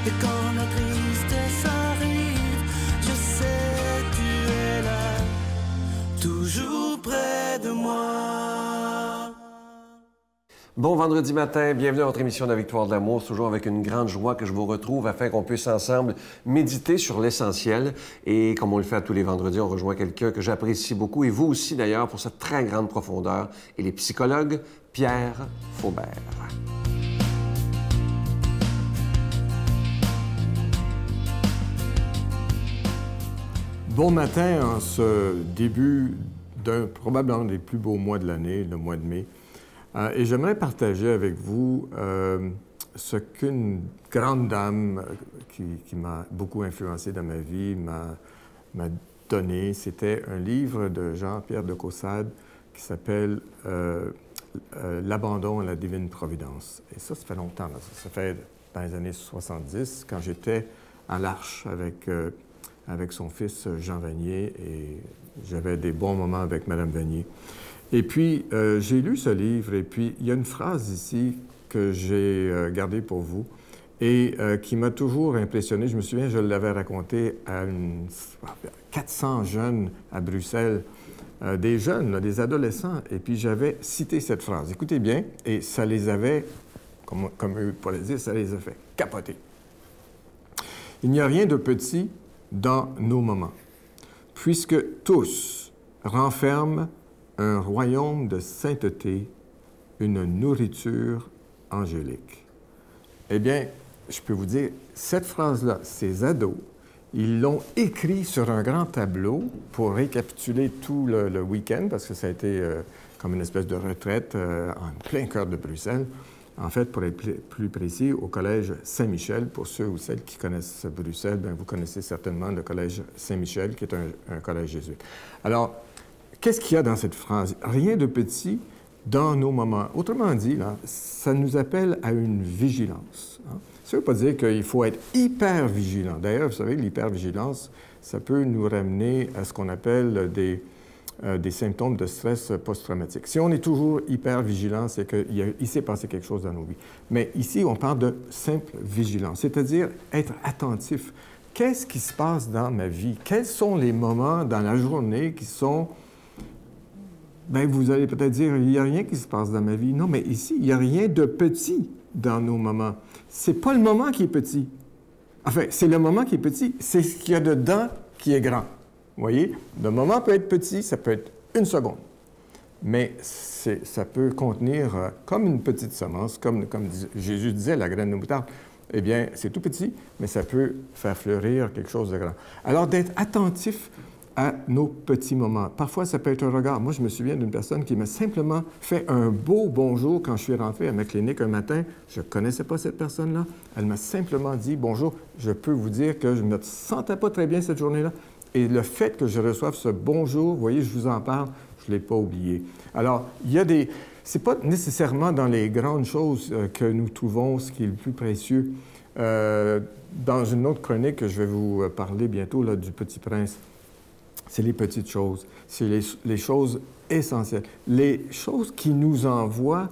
Et quand la tristesse arrive, je sais tu es là, toujours près de moi. Bon vendredi matin, bienvenue à votre émission de la Victoire de l'amour. C'est toujours avec une grande joie que je vous retrouve afin qu'on puisse ensemble méditer sur l'essentiel. Et comme on le fait à tous les vendredis, on rejoint quelqu'un que j'apprécie beaucoup, et vous aussi d'ailleurs, pour cette très grande profondeur. Il est psychologue, Pierre Faubert. Bon matin en ce début d'un probablement des plus beaux mois de l'année, le mois de mai. Et j'aimerais partager avec vous ce qu'une grande dame qui m'a beaucoup influencé dans ma vie m'a donné. C'était un livre de Jean-Pierre de Caussade qui s'appelle L'abandon à la divine providence. Et ça fait longtemps. Là. Ça fait dans les années 70, quand j'étais à l'Arche avec son fils Jean Vanier, et j'avais des bons moments avec Mme Vanier. Et puis, j'ai lu ce livre, et puis il y a une phrase ici que j'ai gardée pour vous et qui m'a toujours impressionné. Je me souviens, je l'avais raconté à 400 jeunes à Bruxelles, des jeunes, là, des adolescents, et puis j'avais cité cette phrase. Écoutez bien, et ça les avait, comme eux pourraient dire, ça les a fait capoter. Il n'y a rien de petit dans nos moments, puisque tous renferment un royaume de sainteté, une nourriture angélique. Eh bien, je peux vous dire, cette phrase-là, ces ados, ils l'ont écrit sur un grand tableau pour récapituler tout le week-end, parce que ça a été comme une espèce de retraite en plein cœur de Bruxelles. En fait, pour être plus précis, au Collège Saint-Michel. Pour ceux ou celles qui connaissent Bruxelles, bien, vous connaissez certainement le Collège Saint-Michel, qui est un collège jésuite. Alors, qu'est-ce qu'il y a dans cette phrase? Rien de petit dans nos moments. Autrement dit, là, ça nous appelle à une vigilance. Hein? Ça ne veut pas dire qu'il faut être hyper vigilant. D'ailleurs, vous savez, l'hypervigilance, ça peut nous ramener à ce qu'on appelle des symptômes de stress post-traumatique. Si on est toujours hyper vigilant, c'est qu'il s'est passé quelque chose dans nos vies. Mais ici, on parle de simple vigilance, c'est-à-dire être attentif. Qu'est-ce qui se passe dans ma vie? Quels sont les moments dans la journée qui sont... Bien, vous allez peut-être dire, il n'y a rien qui se passe dans ma vie. Non, mais ici, il n'y a rien de petit dans nos moments. C'est pas le moment qui est petit. Enfin, c'est le moment qui est petit, c'est ce qu'il y a dedans qui est grand. Vous voyez? Le moment peut être petit, ça peut être une seconde. Mais ça peut contenir, comme une petite semence, comme Jésus disait, la graine de moutarde. Eh bien, c'est tout petit, mais ça peut faire fleurir quelque chose de grand. Alors, d'être attentif à nos petits moments. Parfois, ça peut être un regard. Moi, je me souviens d'une personne qui m'a simplement fait un beau bonjour quand je suis rentré à ma clinique un matin. Je ne connaissais pas cette personne-là. Elle m'a simplement dit « Bonjour, je peux vous dire que je ne me sentais pas très bien cette journée-là. » Et le fait que je reçoive ce bonjour, vous voyez, je vous en parle, je ne l'ai pas oublié. Alors, il y a des... C'est pas nécessairement dans les grandes choses que nous trouvons ce qui est le plus précieux. Dans une autre chronique que je vais vous parler bientôt, là, du Petit Prince, c'est les petites choses, c'est les choses essentielles, les choses qui nous envoient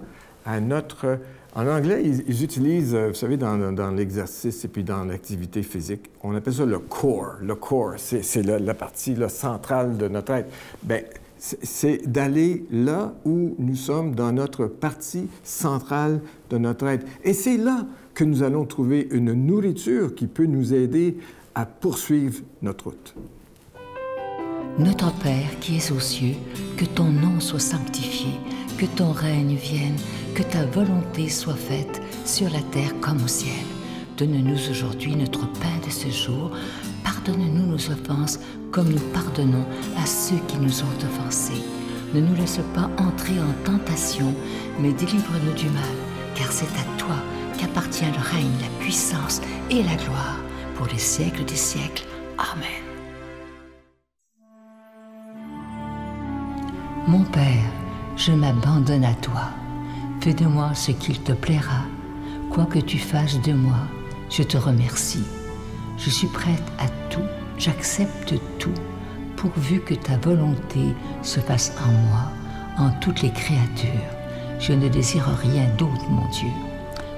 à notre... En anglais, ils utilisent, vous savez, dans l'exercice et puis dans l'activité physique, on appelle ça le core. Le core, c'est la partie là, centrale de notre être. Bien, c'est d'aller là où nous sommes dans notre partie centrale de notre être. Et c'est là que nous allons trouver une nourriture qui peut nous aider à poursuivre notre route. Notre Père qui es aux cieux, que ton nom soit sanctifié, que ton règne vienne, que ta volonté soit faite sur la terre comme au ciel. Donne-nous aujourd'hui notre pain de ce jour. Pardonne-nous nos offenses comme nous pardonnons à ceux qui nous ont offensés. Ne nous laisse pas entrer en tentation, mais délivre-nous du mal, car c'est à toi qu'appartient le règne, la puissance et la gloire pour les siècles des siècles. Amen. Mon Père, je m'abandonne à toi. Fais de moi ce qu'il te plaira. Quoi que tu fasses de moi, je te remercie. Je suis prête à tout, j'accepte tout, pourvu que ta volonté se fasse en moi, en toutes les créatures. Je ne désire rien d'autre, mon Dieu.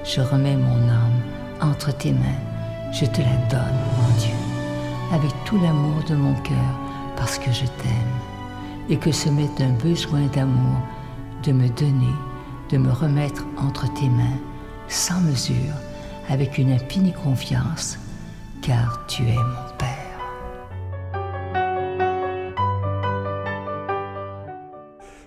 Je remets mon âme entre tes mains. Je te la donne, mon Dieu, avec tout l'amour de mon cœur, parce que je t'aime, et que ce m'est un besoin d'amour de me donner, de me remettre entre tes mains, sans mesure, avec une infinie confiance, car tu es mon Père.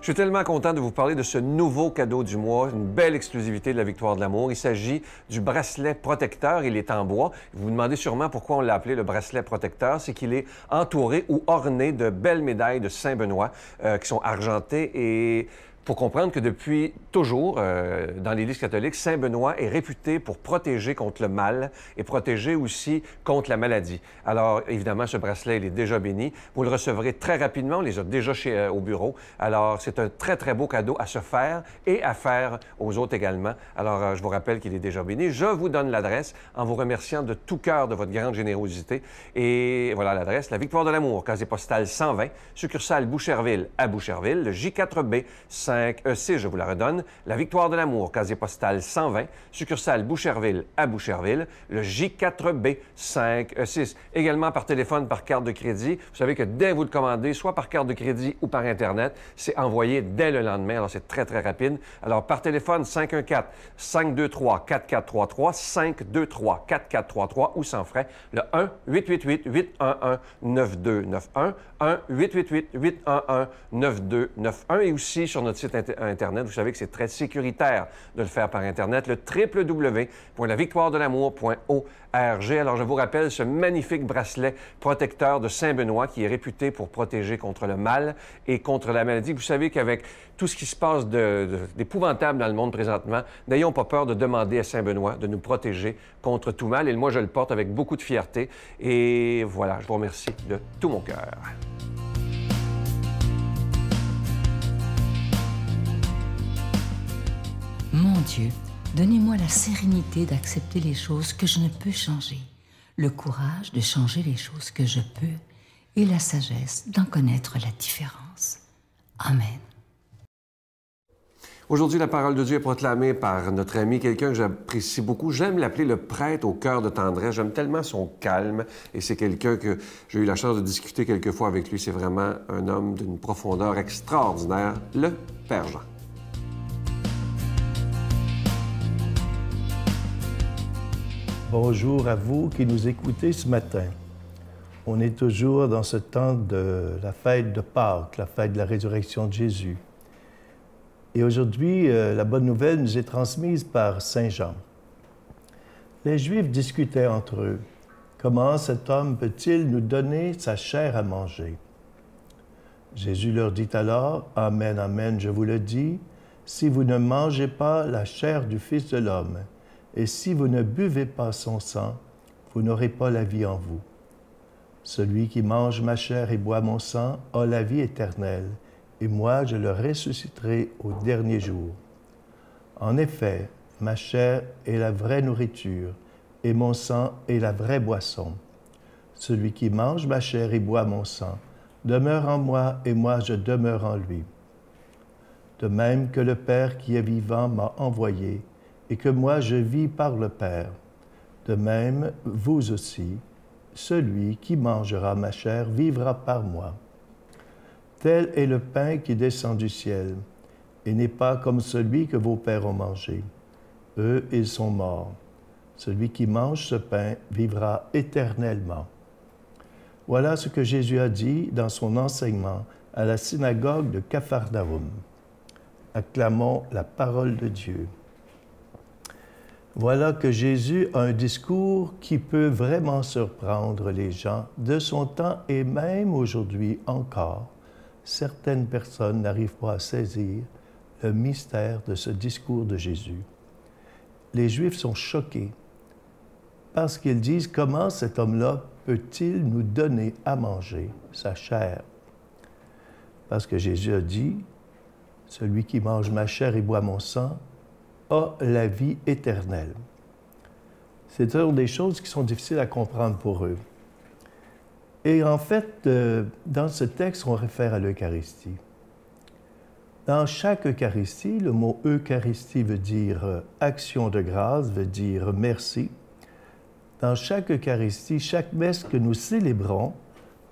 Je suis tellement content de vous parler de ce nouveau cadeau du mois, une belle exclusivité de la Victoire de l'amour. Il s'agit du bracelet protecteur. Il est en bois. Vous vous demandez sûrement pourquoi on l'a appelé le bracelet protecteur. C'est qu'il est entouré ou orné de belles médailles de Saint-Benoît qui sont argentées et... Pour comprendre que depuis toujours, dans l'Église catholique, Saint-Benoît est réputé pour protéger contre le mal et protéger aussi contre la maladie. Alors, évidemment, ce bracelet, il est déjà béni. Vous le recevrez très rapidement. On les a déjà au bureau. Alors, c'est un très, très beau cadeau à se faire et à faire aux autres également. Alors, je vous rappelle qu'il est déjà béni. Je vous donne l'adresse en vous remerciant de tout cœur de votre grande générosité. Et voilà l'adresse, la Victoire de l'amour, casier postal 120, succursale Boucherville à Boucherville, le J4B 5E6, je vous la redonne. La Victoire de l'amour, casier postal 120, succursale Boucherville à Boucherville, le J4B 5E6. Également par téléphone, par carte de crédit. Vous savez que dès que vous le commandez, soit par carte de crédit ou par Internet, c'est envoyé dès le lendemain. Alors, c'est très, très rapide. Alors, par téléphone, 514-523-4433, 523-4433 ou sans frais, le 1-888-811-9291, 1-888-811-9291 et aussi sur notre site Internet. Vous savez que c'est très sécuritaire de le faire par Internet, le www.lavictoiredelamour.org. Alors, je vous rappelle ce magnifique bracelet protecteur de Saint-Benoît qui est réputé pour protéger contre le mal et contre la maladie. Vous savez qu'avec tout ce qui se passe d'épouvantable dans le monde présentement, n'ayons pas peur de demander à Saint-Benoît de nous protéger contre tout mal. Et moi, je le porte avec beaucoup de fierté. Et voilà, je vous remercie de tout mon cœur. Mon Dieu, donnez-moi la sérénité d'accepter les choses que je ne peux changer, le courage de changer les choses que je peux et la sagesse d'en connaître la différence. Amen. Aujourd'hui, la parole de Dieu est proclamée par notre ami, quelqu'un que j'apprécie beaucoup. J'aime l'appeler le prêtre au cœur de tendresse. J'aime tellement son calme et c'est quelqu'un que j'ai eu la chance de discuter quelques fois avec lui. C'est vraiment un homme d'une profondeur extraordinaire, le Père Jean. Bonjour à vous qui nous écoutez ce matin. On est toujours dans ce temps de la fête de Pâques, la fête de la résurrection de Jésus. Et aujourd'hui, la bonne nouvelle nous est transmise par Saint Jean. Les Juifs discutaient entre eux. Comment cet homme peut-il nous donner sa chair à manger? Jésus leur dit alors, « Amen, amen, je vous le dis, si vous ne mangez pas la chair du Fils de l'homme, et si vous ne buvez pas son sang, vous n'aurez pas la vie en vous. Celui qui mange ma chair et boit mon sang a la vie éternelle, et moi je le ressusciterai au dernier jour. En effet, ma chair est la vraie nourriture, et mon sang est la vraie boisson. Celui qui mange ma chair et boit mon sang demeure en moi, et moi je demeure en lui. De même que le Père qui est vivant m'a envoyé, et que moi je vis par le Père. De même, vous aussi, celui qui mangera ma chair vivra par moi. Tel est le pain qui descend du ciel, et n'est pas comme celui que vos pères ont mangé. Eux, ils sont morts. Celui qui mange ce pain vivra éternellement. » Voilà ce que Jésus a dit dans son enseignement à la synagogue de Capharnaüm. Acclamons la parole de Dieu. Voilà que Jésus a un discours qui peut vraiment surprendre les gens de son temps et même aujourd'hui encore. Certaines personnes n'arrivent pas à saisir le mystère de ce discours de Jésus. Les Juifs sont choqués parce qu'ils disent « Comment cet homme-là peut-il nous donner à manger sa chair? » Parce que Jésus a dit « Celui qui mange ma chair et boit mon sang a la vie éternelle. » C'est toujours des choses qui sont difficiles à comprendre pour eux. Et en fait, dans ce texte, on réfère à l'Eucharistie. Dans chaque Eucharistie, le mot Eucharistie veut dire action de grâce, veut dire merci. dans chaque Eucharistie, chaque messe que nous célébrons,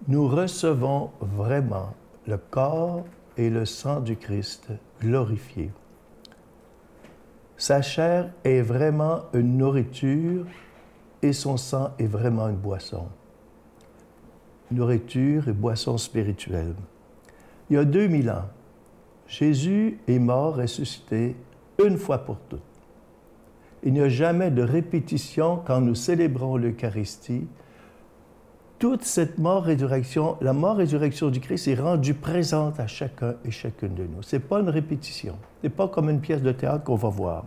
nous recevons vraiment le corps et le sang du Christ glorifié. Sa chair est vraiment une nourriture et son sang est vraiment une boisson. Nourriture et boisson spirituelle. Il y a 2000 ans, Jésus est mort, ressuscité, une fois pour toutes. Il n'y a jamais de répétition quand nous célébrons l'Eucharistie. Toute cette mort-résurrection, la mort-résurrection du Christ est rendue présente à chacun et chacune de nous. Ce n'est pas une répétition. Ce n'est pas comme une pièce de théâtre qu'on va voir.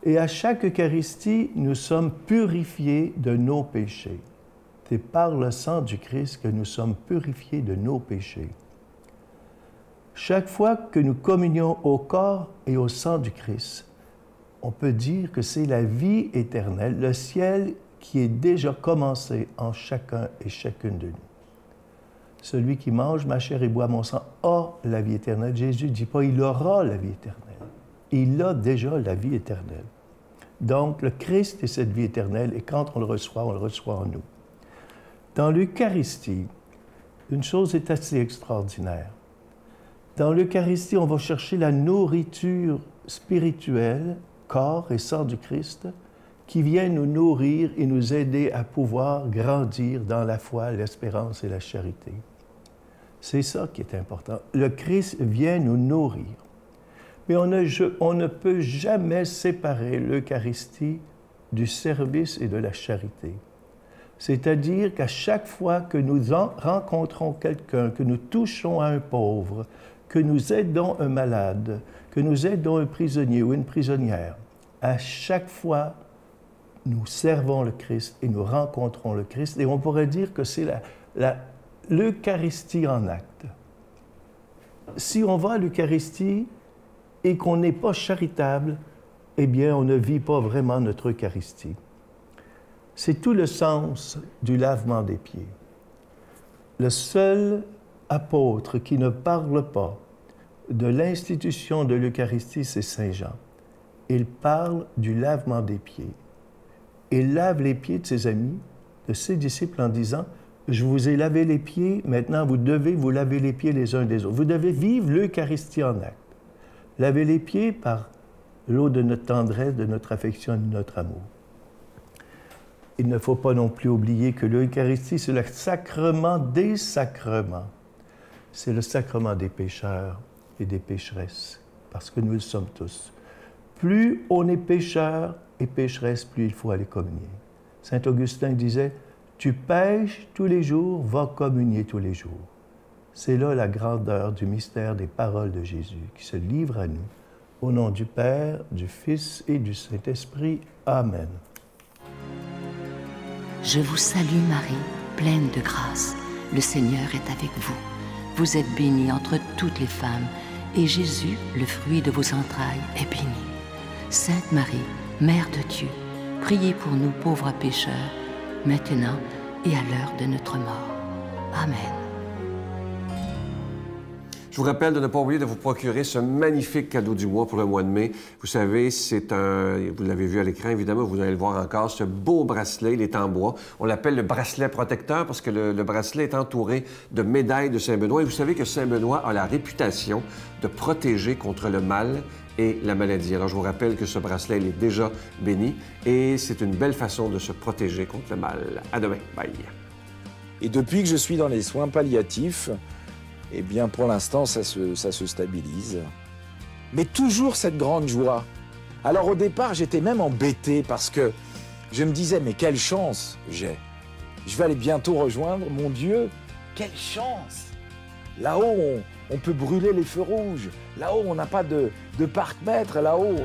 Et à chaque Eucharistie, nous sommes purifiés de nos péchés. C'est par le sang du Christ que nous sommes purifiés de nos péchés. Chaque fois que nous communions au corps et au sang du Christ, on peut dire que c'est la vie éternelle, le ciel qui est déjà commencé en chacun et chacune de nous. Celui qui mange ma chair et boit mon sang a la vie éternelle. Jésus ne dit pas « il aura la vie éternelle ». Il a déjà la vie éternelle. Donc, le Christ est cette vie éternelle et quand on le reçoit en nous. Dans l'Eucharistie, une chose est assez extraordinaire. Dans l'Eucharistie, on va chercher la nourriture spirituelle, corps et sang du Christ, qui vient nous nourrir et nous aider à pouvoir grandir dans la foi, l'espérance et la charité. C'est ça qui est important. Le Christ vient nous nourrir. Mais on ne peut jamais séparer l'Eucharistie du service et de la charité. C'est-à-dire qu'à chaque fois que nous rencontrons quelqu'un, que nous touchons à un pauvre, que nous aidons un malade, que nous aidons un prisonnier ou une prisonnière, à chaque fois, nous servons le Christ et nous rencontrons le Christ. Et on pourrait dire que c'est l'Eucharistie en acte. Si on va à l'Eucharistie et qu'on n'est pas charitable, eh bien, on ne vit pas vraiment notre Eucharistie. C'est tout le sens du lavement des pieds. Le seul apôtre qui ne parle pas de l'institution de l'Eucharistie, c'est Saint Jean. Il parle du lavement des pieds. Il lave les pieds de ses amis, de ses disciples, en disant « Je vous ai lavé les pieds, maintenant vous devez vous laver les pieds les uns des autres. » Vous devez vivre l'Eucharistie en acte. Laver les pieds par l'eau de notre tendresse, de notre affection et de notre amour. Il ne faut pas non plus oublier que l'Eucharistie, c'est le sacrement des sacrements. C'est le sacrement des pécheurs et des pécheresses, parce que nous le sommes tous. Plus on est pécheur et pécheresse, plus il faut aller communier. Saint Augustin disait, « Tu pêches tous les jours, va communier tous les jours. » C'est là la grandeur du mystère des paroles de Jésus qui se livre à nous. Au nom du Père, du Fils et du Saint-Esprit. Amen. Je vous salue Marie, pleine de grâce. Le Seigneur est avec vous. Vous êtes bénie entre toutes les femmes, et Jésus, le fruit de vos entrailles, est béni. Sainte Marie, Mère de Dieu, priez pour nous pauvres pécheurs, maintenant et à l'heure de notre mort. Amen. Je vous rappelle de ne pas oublier de vous procurer ce magnifique cadeau du mois pour le mois de mai. Vous savez, c'est vous l'avez vu à l'écran, évidemment, vous allez le voir encore, ce beau bracelet, il est en bois. On l'appelle le bracelet protecteur parce que le bracelet est entouré de médailles de Saint-Benoît. Et vous savez que Saint-Benoît a la réputation de protéger contre le mal et la maladie. Alors, je vous rappelle que ce bracelet, il est déjà béni et c'est une belle façon de se protéger contre le mal. À demain. Bye. Et depuis que je suis dans les soins palliatifs, eh bien, pour l'instant, ça se stabilise. Mais toujours cette grande joie. Alors, au départ, j'étais même embêté parce que je me disais, mais quelle chance j'ai. Je vais aller bientôt rejoindre mon Dieu. Quelle chance! Là-haut, on peut brûler les feux rouges. Là-haut, on n'a pas de parc-mètre. Là-haut...